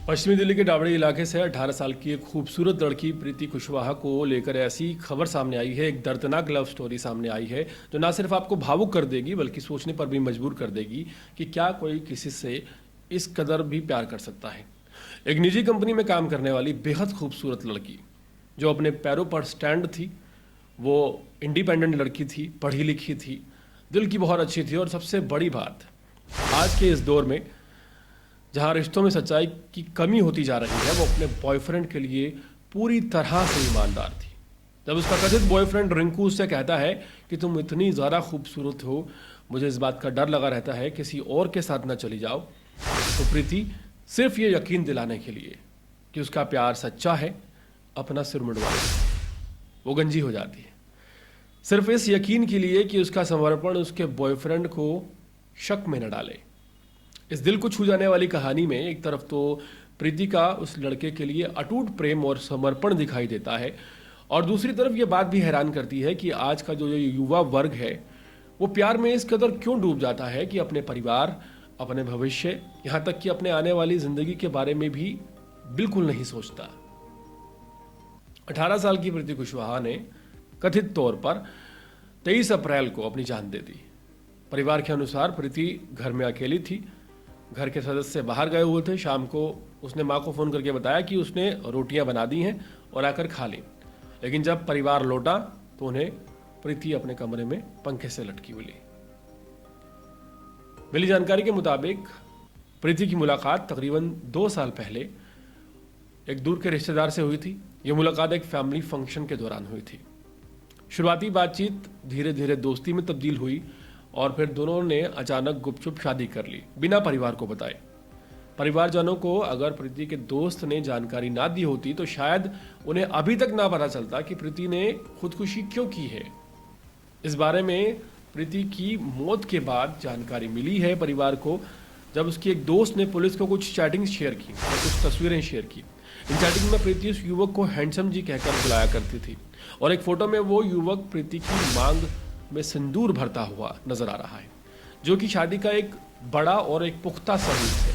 पश्चिमी दिल्ली के डावड़ी इलाके से 18 साल की एक खूबसूरत लड़की प्रीति कुशवाहा को लेकर ऐसी खबर सामने आई है, एक दर्दनाक लव स्टोरी सामने आई है जो ना सिर्फ आपको भावुक कर देगी बल्कि सोचने पर भी मजबूर कर देगी कि क्या कोई किसी से इस कदर भी प्यार कर सकता है। एक निजी कंपनी में काम करने वाली बेहद खूबसूरत लड़की जो अपने पैरों पर स्टैंड थी, वो इंडिपेंडेंट लड़की थी, पढ़ी लिखी थी, दिल की बहुत अच्छी थी और सबसे बड़ी बात, आज के इस दौर में जहाँ रिश्तों में सच्चाई की कमी होती जा रही है, वो अपने बॉयफ्रेंड के लिए पूरी तरह से ईमानदार थी। जब उसका कथित बॉयफ्रेंड रिंकू उससे कहता है कि तुम इतनी ज़्यादा खूबसूरत हो, मुझे इस बात का डर लगा रहता है किसी और के साथ ना चली जाओ, तो प्रीति सिर्फ ये यकीन दिलाने के लिए कि उसका प्यार सच्चा है, अपना सिर मुंडवा वो गंजी हो जाती है। सिर्फ इस यकीन के लिए कि उसका समर्पण उसके बॉयफ्रेंड को शक में न डाले। इस दिल को छू जाने वाली कहानी में एक तरफ तो प्रीति का उस लड़के के लिए अटूट प्रेम और समर्पण दिखाई देता है और दूसरी तरफ ये बात भी हैरान करती है कि आज का जो युवा वर्ग है वो प्यार में इस कदर क्यों डूब जाता है कि अपने परिवार, अपने भविष्य, यहाँ तक कि अपने आने वाली जिंदगी के बारे में भी बिल्कुल नहीं सोचता। 18 साल की प्रीति कुशवाहा ने कथित तौर पर 23 अप्रैल को अपनी जान दे दी। परिवार के अनुसार प्रीति घर में अकेली थी, घर के सदस्य बाहर गए हुए थे। शाम को उसने माँ को फ़ोन करके बताया कि उसने रोटियां बना दी हैं और आकर खा ली, लेकिन जब परिवार लौटा तो उन्हें प्रीति अपने कमरे में पंखे से लटकी मिली। मिली जानकारी के मुताबिक प्रीति की मुलाकात तकरीबन 2 साल पहले एक दूर के रिश्तेदार से हुई थी। यह मुलाकात एक फैमिली फंक्शन के दौरान हुई थी। शुरुआती बातचीत धीरे धीरे दोस्ती में तब्दील हुई और फिर दोनों ने अचानक गुपचुप शादी कर ली, बिना परिवार को बताए। परिवारजनों को अगर प्रीति के दोस्त ने जानकारी ना दी होती तो शायद उन्हें अभी तक ना पता चलता कि प्रीति ने खुदकुशी क्यों की है। इस बारे में प्रीति की मौत के बाद जानकारी मिली है परिवार को, जब उसकी एक दोस्त ने पुलिस को कुछ चैटिंग शेयर की और कुछ तस्वीरें शेयर की। इन चैटिंग में प्रीति उस युवक को हैंडसम जी कहकर बुलाया करती थी और एक फोटो में वो युवक प्रीति की मांग में सिंदूर भरता हुआ नजर आ रहा है, जो कि शादी का एक बड़ा और एक पुख्ता सबूत है।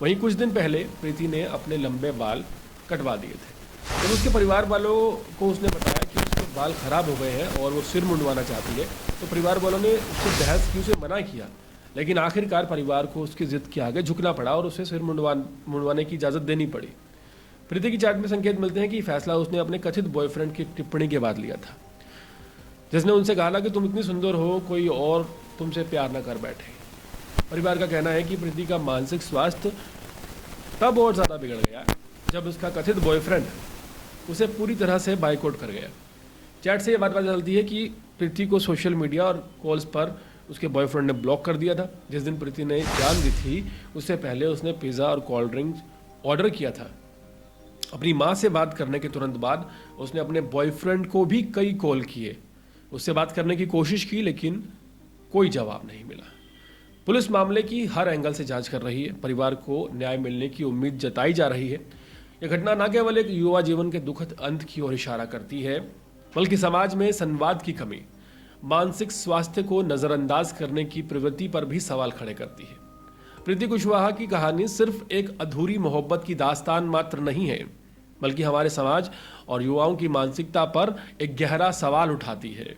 वहीं कुछ दिन पहले प्रीति ने अपने लंबे बाल कटवा दिए थे। जब उसके परिवार वालों को उसने बताया कि उसके बाल खराब हो गए हैं और वो सिर मुंडवाना चाहती है, तो परिवार वालों ने उससे बहस की, उसे मना किया, लेकिन आखिरकार परिवार को उसकी जिद के आगे झुकना पड़ा और उसे सिर मुंडवाने की इजाज़त देनी पड़ी। प्रीति की चैट में संकेत मिलते हैं कि फैसला उसने अपने कथित बॉयफ्रेंड की टिप्पणी के बाद लिया था, जिसने उनसे कहा कि तुम इतनी सुंदर हो, कोई और तुमसे प्यार न कर बैठे। परिवार का कहना है कि प्रीति का मानसिक स्वास्थ्य तब और ज़्यादा बिगड़ गया जब उसका कथित बॉयफ्रेंड उसे पूरी तरह से बाइकआउट कर गया। चैट से ये बात पता चलती है कि प्रीति को सोशल मीडिया और कॉल्स पर उसके बॉयफ्रेंड ने ब्लॉक कर दिया था। जिस दिन प्रीति ने जान दी थी उससे पहले उसने पिज़्ज़ा और कोल्ड ड्रिंक्स ऑर्डर किया था। अपनी माँ से बात करने के तुरंत बाद उसने अपने बॉयफ्रेंड को भी कई कॉल किए, उससे बात करने की कोशिश की, लेकिन कोई जवाब नहीं मिला। पुलिस मामले की हर एंगल से जांच कर रही है। परिवार को न्याय मिलने की उम्मीद जताई जा रही है। यह घटना न केवल एक युवा जीवन के दुखद अंत की ओर इशारा करती है, बल्कि समाज में संवाद की कमी, मानसिक स्वास्थ्य को नजरअंदाज करने की प्रवृत्ति पर भी सवाल खड़े करती है। प्रीति कुशवाहा की कहानी सिर्फ एक अधूरी मोहब्बत की दास्तान मात्र नहीं है, बल्कि हमारे समाज और युवाओं की मानसिकता पर एक गहरा सवाल उठाती है।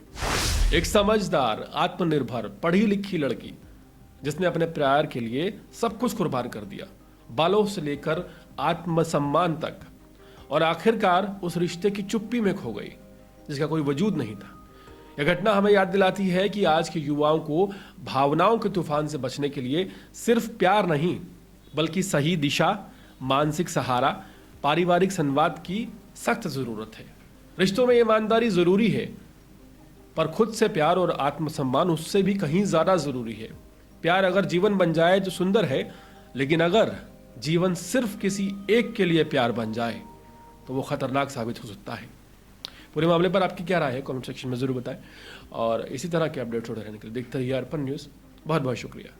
एक समझदार, आत्मनिर्भर, पढ़ी लिखी लड़की जिसने अपने प्यार के लिए सब कुछ कुर्बान कर दिया, बालों से लेकर आत्मसम्मान तक, और आखिरकार उस रिश्ते की चुप्पी में खो गई जिसका कोई वजूद नहीं था। यह घटना हमें याद दिलाती है कि आज के युवाओं को भावनाओं के तूफान से बचने के लिए सिर्फ प्यार नहीं, बल्कि सही दिशा, मानसिक सहारा, पारिवारिक संवाद की सख्त जरूरत है। रिश्तों में ईमानदारी जरूरी है, पर खुद से प्यार और आत्मसम्मान उससे भी कहीं ज्यादा जरूरी है। प्यार अगर जीवन बन जाए तो सुंदर है, लेकिन अगर जीवन सिर्फ किसी एक के लिए प्यार बन जाए तो वो खतरनाक साबित हो सकता है। पूरे मामले पर आपकी क्या राय है, कमेंट सेक्शन में जरूर बताएं और इसी तरह के अपडेट्स होते रहने के लिए देखते रहिए अर्पण न्यूज़। बहुत बहुत शुक्रिया।